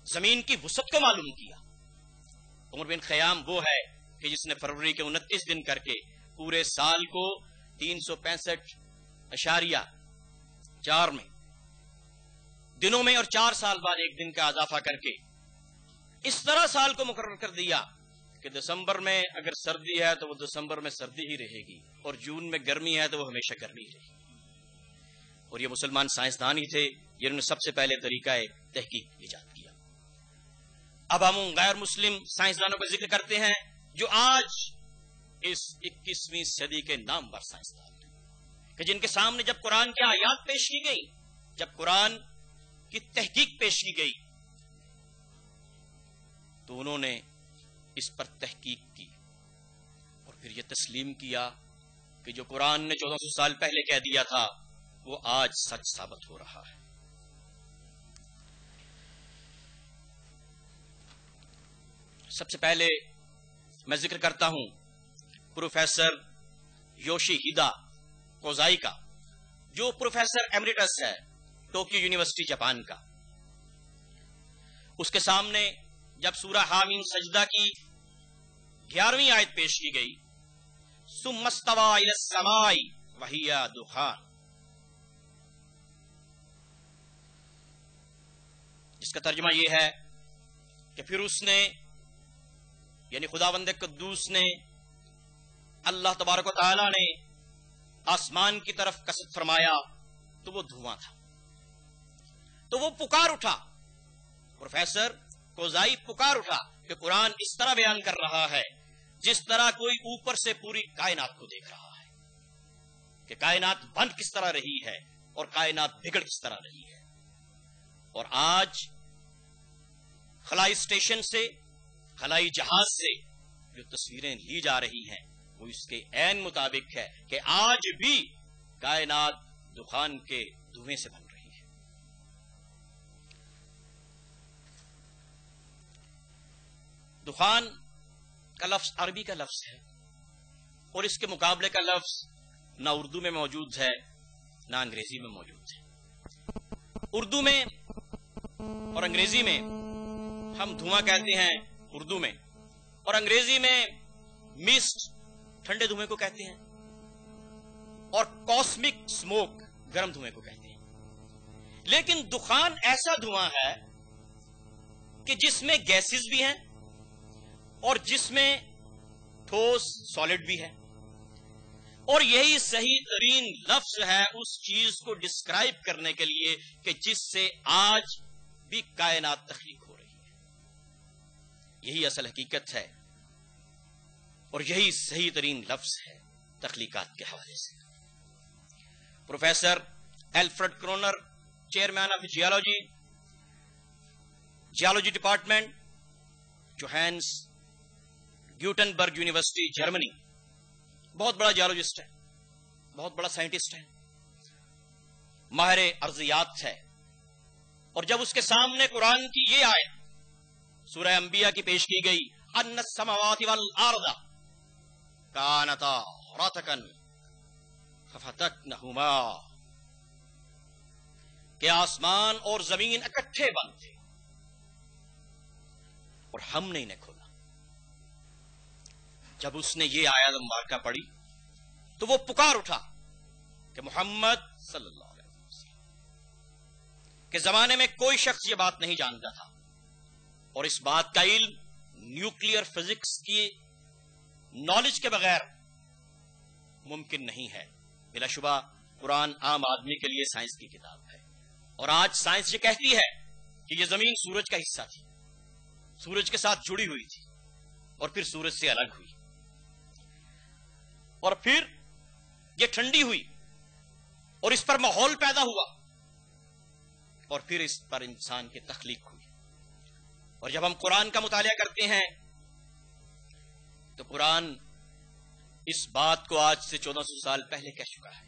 زمین کی وسعت کو معلوم کیا۔ عمر بن خیام وہ ہے کہ جس نے فروری کے 29 دن کر کے پورے سال کو 365.4 میں دنوں میں اور 4 سال بعد ایک دن کا اضافہ کر کے اس طرح سال کو مقرر کر دیا کہ دسمبر میں اگر سردی ہے تو وہ دسمبر میں سردی ہی رہے گی، اور جون میں گرمی ہے تو وہ ہمیشہ گرمی ہی رہے گی۔ اور یہ مسلمان سائنسدان ہی تھے جنہوں نے سب سے پہلے طریقہ تحقیق ایجاد کیا۔ اب ہم غیر مسلم سائنسدانوں کا ذکر کرتے ہیں جو آج اس 21ویں صدی کے نامور سائنسدان ہیں، کہ جن کے سامنے جب قرآن کی آیات پیش کی گئی، جب قرآن کی تحقیق پیش کی گئی، تو انہوں نے اس پر تحقیق کی اور پھر یہ تسلیم کیا کہ جو قرآن نے 1400 سال پہلے کہہ دیا تھا وہ آج سچ ثابت ہو رہا ہے۔ سب سے پہلے میں ذکر کرتا ہوں پروفیسر یوشیہیدا کوزائی کا، جو پروفیسر ایمریٹس ہے ٹوکیو یونیورسٹی جاپان کا۔ اس کے سامنے جب سورہ حامیم سجدہ کی 11ویں آیت پیش کی گئی، ثم استوى الى السماء وهي دخان، جس کا ترجمہ یہ ہے کہ پھر اس نے یعنی خداوند قدوس نے اللہ تبارک و تعالی نے آسمان کی طرف قصد فرمایا تو وہ دھواں تھا، تو وہ پکار اٹھا، پروفیسر کوزائی پکار اٹھا کہ قرآن اس طرح بیان کر رہا ہے جس طرح کوئی اوپر سے پوری کائنات کو دیکھ رہا ہے، کہ کائنات بند کس طرح رہی ہے اور کائنات بگڑ کس طرح رہی ہے۔ اور آج خلائی اسٹیشن سے، خلائی جہاز سے جو تصویریں لی جا رہی ہیں وہ اس کے عین مطابق ہے کہ آج بھی کائنات دخان کے دھویں سے بن رہی ہے۔ دخان کا لفظ عربی کا لفظ ہے اور اس کے مقابلے کا لفظ نہ اردو میں موجود ہے نہ انگریزی میں موجود ہے۔ اردو میں اور انگریزی میں ہم دھواں کہتے ہیں اردو میں، اور انگریزی میں مسٹ ٹھنڈے دھوئیں کو کہتے ہیں، اور کاسمک سموک گرم دھوئیں کو کہتے ہیں۔ لیکن دخان ایسا دھواں ہے کہ جس میں گیسز بھی ہیں اور جس میں ٹھوس سالڈ بھی ہے، اور یہی صحیح ترین لفظ ہے اس چیز کو ڈسکرائب کرنے کے لیے کہ جس سے آج بھی کائنات تخلیق ہو رہی ہے۔ یہی اصل حقیقت ہے اور یہی صحیح ترین لفظ ہے تخلیقات کے حوالے سے۔ Professor Alfred Kroner, chairman of geology department, Johannes Gutenberg university Germany, بہت بڑا جیولوجسٹ ہے، بہت بڑا سائنٹسٹ ہے، ماہر ارضیات ہے، اور جب اس کے سامنے قرآن کی یہ آیت سورہ انبیاء کی پیش کی گئی، ان السماوات والارض کانتا رتقا ففتقناہما، کہ آسمان اور زمین اکٹھے بند تھے اور ہم نے انہیں کھولا۔ جب اس نے یہ آیت مبارکہ پڑھی تو وہ پکار اٹھا کہ محمد صلی اللہ علیہ وسلم کے زمانے میں کوئی شخص یہ بات نہیں جانتا تھا، اور اس بات کا علم نیوکلیئر فزکس کی نالج کے بغیر ممکن نہیں ہے۔ بلا شبہ قرآن عام آدمی کے لیے سائنس کی کتاب ہے، اور آج سائنس یہ کہتی ہے کہ یہ زمین سورج کا حصہ تھی، سورج کے ساتھ جڑی ہوئی تھی اور پھر سورج سے الگ ہوئی، اور پھر یہ ٹھنڈی ہوئی اور اس پر ماحول پیدا ہوا اور پھر اس پر انسان کی تخلیق ہوئی۔ اور جب ہم قرآن کا مطالعہ کرتے ہیں تو قرآن اس بات کو آج سے 1400 سال پہلے کہہ چکا ہے۔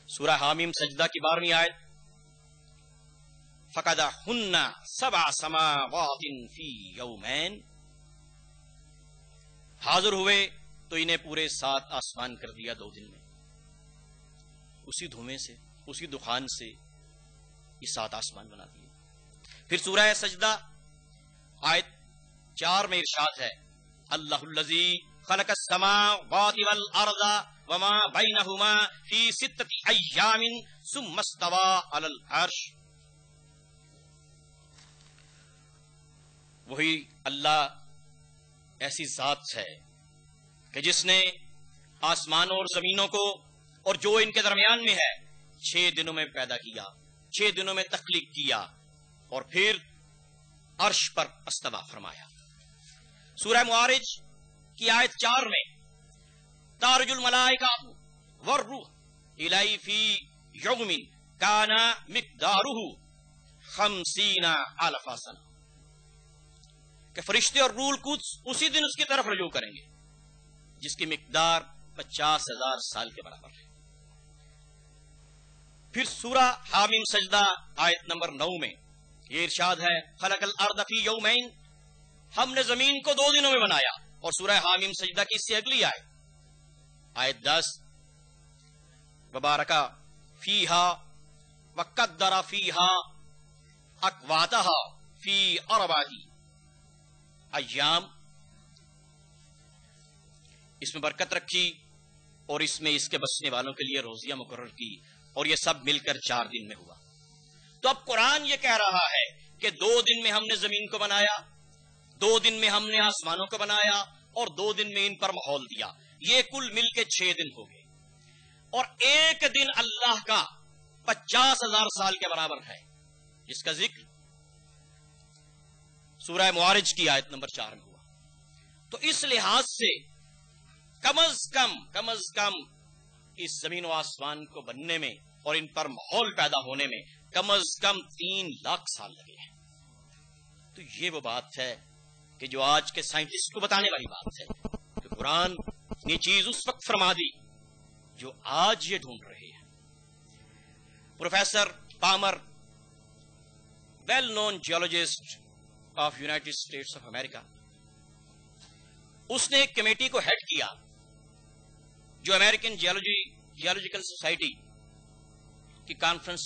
سورہ حامیم سجدہ کی 12ویں آیت، فَقَدَهُنَّ سَبْعَ سَمَاوَاتٍ فِي يَوْمَيْنِ، حاضر ہوئے تو انہیں پورے 7 آسمان کر دیا 2 دن میں، اسی دھویں سے، اسی دخان سے یہ 7 آسمان بنا دیے. پھر سورہ سجدہ آیت 4 میں ارشاد ہے اللہ الذی خلق السماوات والارض وما بینہما فی 6 ایام ثم استوى علی العرش. وہی اللہ ایسی ذات ہے کہ جس نے آسمانوں اور زمینوں کو اور جو ان کے درمیان میں ہے 6 دنوں میں پیدا کیا، 6 دنوں میں تخلیق کیا اور پھر عرش پر استوا فرمایا. سورہ معارج کی آیت 4 میں تارج الملائکہ والروح الی فی یوم کان مقدارہ 50 الف سنہ کہ فرشتے اور روح القدس اسی دن اس کی طرف رجوع کریں گے جس کی مقدار 50,000 سال کے برابر ہے. پھر سورہ حامیم سجدہ آیت نمبر 9 میں یہ ارشاد ہے خلق الارض فی یومین، ہم نے زمین کو 2 دنوں میں بنایا. اور سورہ حامیم سجدہ کی اس سے اگلی آیت 10 وبارکا فیہا وقدر فیہا اقواتہا فی 4 ایام، اس میں برکت رکھی اور اس میں اس کے بسنے والوں کے لیے روزیاں مقرر کی اور یہ سب مل کر 4 دن میں ہوا. تو اب قرآن یہ کہہ رہا ہے کہ 2 دن میں ہم نے زمین کو بنایا، 2 دن میں ہم نے آسمانوں کو بنایا اور 2 دن میں ان پر ماحول دیا. یہ کل مل کے 6 دن ہو گئے اور ایک دن اللہ کا 50,000 سال کے برابر ہے جس کا ذکر سورہ معارج کی آیت نمبر 4 میں ہوا. تو اس لحاظ سے کم از کم اس زمین و آسمان کو بننے میں اور ان پر ماحول پیدا ہونے میں کم از کم 3 لاکھ سال لگے ہیں. تو یہ وہ بات ہے کہ جو آج کے سائنٹسٹ کو بتانے والی بات ہے کہ قرآن یہ چیز اس وقت فرما دی جو آج یہ ڈھونڈ رہے ہیں. Professor Palmer well known geologist of United States of America, اس نے ایک کمیٹی کو ہیڈ کیا جو امریکن جیولوجیکل سوسائٹی کی کانفرنس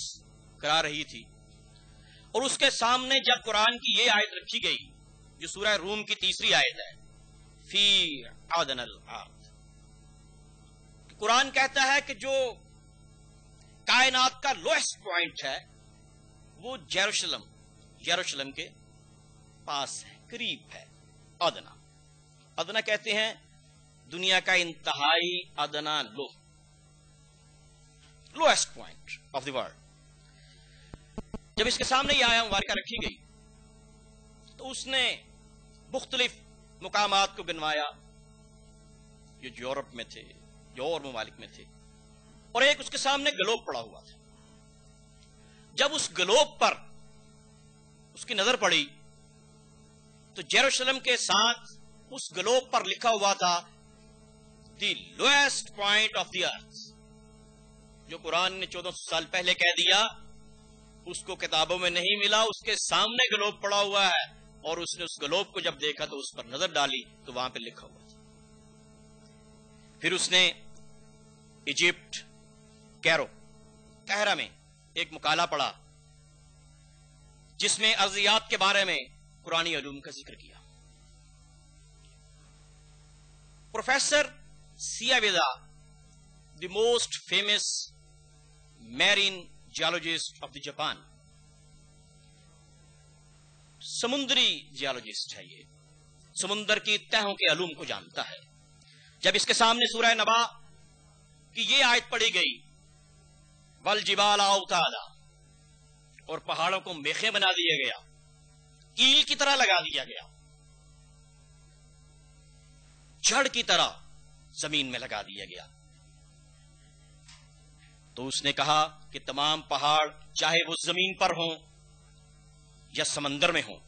کرا رہی تھی. اور اس کے سامنے جب قرآن کی یہ آیت رکھی گئی جو سورہ روم کی 3 آیت ہے فی عدن الارض، قرآن کہتا ہے کہ جو کائنات کا لوئسٹ پوائنٹ ہے وہ یروشلم کے پاس ہے، قریب ہے. ادنا کہتے ہیں دنیا کا انتہائی ادنا lowest point of the world. جب اس کے سامنے یہ آیا مبارکہ رکھی گئی تو اس نے مختلف مقامات کو بنوایا جو یورپ میں تھے، جو اور ممالک میں تھے، اور ایک اس کے سامنے گلوب پڑا ہوا تھا. جب اس گلوب پر اس کی نظر پڑی تو یروشلم کے ساتھ اس گلوب پر لکھا ہوا تھا دی لوئسٹ پوائنٹ آف دی ارتھ. جو قرآن نے 1400 سال پہلے کہہ دیا اس کو کتابوں میں نہیں ملا، اس کے سامنے گلوب پڑا ہوا ہے اور اس نے اس گلوب کو جب دیکھا تو اس پر نظر ڈالی تو وہاں پہ لکھا ہوا تھا. پھر اس نے ایجپٹ قاہرہ میں ایک مقالہ پڑھا جس میں ارضیات کے بارے میں قرآنی علوم کا ذکر کیا. Professor Siaveda the most famous marine geologist of the Japan, سمندری جیولوجسٹ ہے، یہ سمندر کی تہوں کے علوم کو جانتا ہے. جب اس کے سامنے سورہ نبا کی یہ آیت پڑھی گئی والجبال اوتادا، اور پہاڑوں کو میخیں بنا دیا گیا، کیل کی طرح لگا دیا گیا، جڑ کی طرح زمین میں لگا دیا گیا، تو اس نے کہا کہ تمام پہاڑ چاہے وہ زمین پر ہوں یا سمندر میں ہوں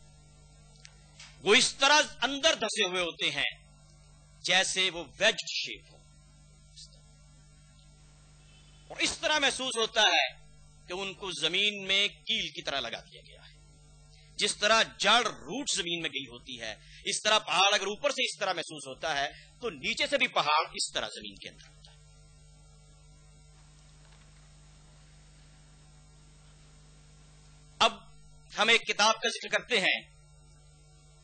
وہ اس طرح اندر دھسے ہوئے ہوتے ہیں جیسے وہ ویجڈ شیپ ہو، اور اس طرح محسوس ہوتا ہے کہ ان کو زمین میں کیل کی طرح لگا دیا گیا ہے. جس طرح جڑ روٹ زمین میں گئی ہوتی ہے اس طرح پہاڑ اگر اوپر سے اس طرح محسوس ہوتا ہے تو نیچے سے بھی پہاڑ اس طرح زمین کے اندر ہوتا ہے. ہم ایک کتاب کا ذکر کرتے ہیں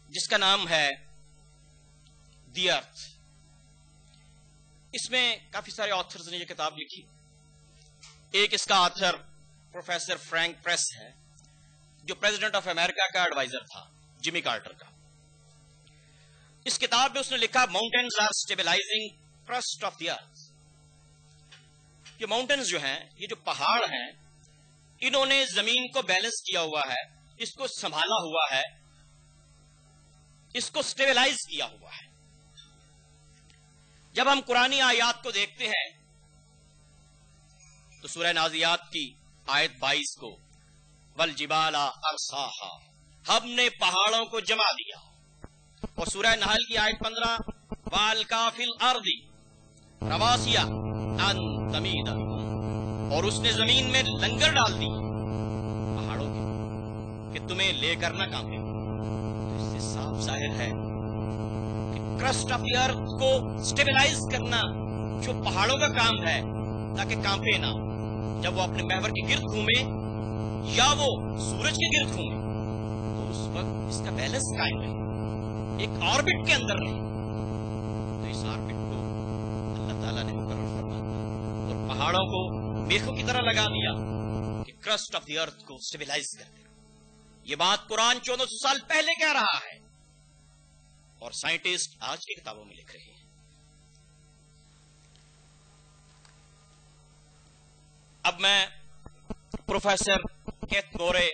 جس کا نام ہے دی ارتھ. اس میں کافی سارے آتھرز نے یہ کتاب لکھی. ایک اس کا آتھر پروفیسر فرینک پریس ہے جو پریزیڈنٹ آف امریکہ کا ایڈوائزر تھا جمی کارٹر کا. اس کتاب میں اس نے لکھا mountains are stabilising crust of the earth. یہ ماؤنٹینز جو ہیں, یہ جو پہاڑ ہیں, انہوں نے زمین کو بیلنس کیا ہوا ہے, اس کو سنبھالا ہوا ہے, اس کو اسٹیبلائز کیا ہوا ہے. جب ہم قرآنی آیات کو دیکھتے ہیں تو سورہ نازیات کی آیت 22 کو والجبال ارساہا, ہم نے پہاڑوں کو جمع دیا, اور سورہ نحل کی آیت 15 والقا فی الارض رواسیہ ان تمید, اور اس نے زمین میں لنگر ڈال دی پہاڑوں کے کہ تمہیں لے کر نہ کانپے. اس سے صاف ظاہر ہے کہ کرسٹ آف دی ارتھ کو سٹیبلائز کرنا جو پہاڑوں کا کام ہے تاکہ کانپے نہ, جب وہ اپنے محور کے گرد گھومے یا وہ سورج کے گرد گھومے تو اس وقت اس کا بیلنس قائم رہے, ایک آربٹ کے اندر رہے. تو اس آربٹ کو اللہ تعالیٰ نے مقرر فرما دیا اور پہاڑوں کو میخوں کی طرح لگا دیا کہ کرسٹ آف دی ارتھ کو سٹیبلائز کر دے. یہ بات قرآن 1400 سال پہلے کہہ رہا ہے اور سائنٹسٹ آج کی کتابوں میں لکھ رہے ہیں. اب میں پروفیسر کیتھ مورے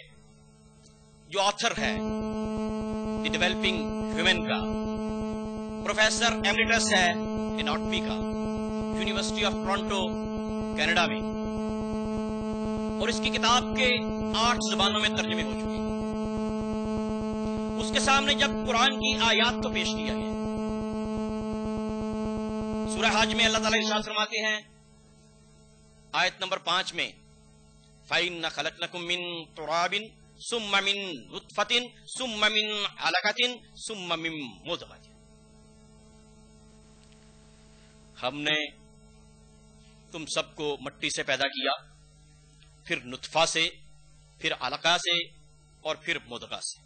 جو آتھر ہے دی ڈیولپنگ ہیومن کا, پروفیسر ایمریٹس ہے اناٹمی کا, یونیورسٹی آف ٹورنٹو کینیڈا میں, اور اس کی کتاب کے 8 زبانوں میں ترجمے ہو چکے ہیں. اس کے سامنے جب قرآن کی آیات کو پیش کیا گیا, سورہ حج میں اللہ تعالیٰ ارشاد فرماتے ہیں آیت نمبر 5 میں فَإِنَّ خَلَقْنَكُم مِّن تُرَابٍ ثُمَّ مِن نُطْفَةٍ ثُمَّ مِن عَلَقَةٍ ثُمَّ مِن مُضْغَةٍ, ہم نے تم سب کو مٹی سے پیدا کیا, پھر نطفہ سے, پھر علقہ سے, اور پھر مضغہ سے.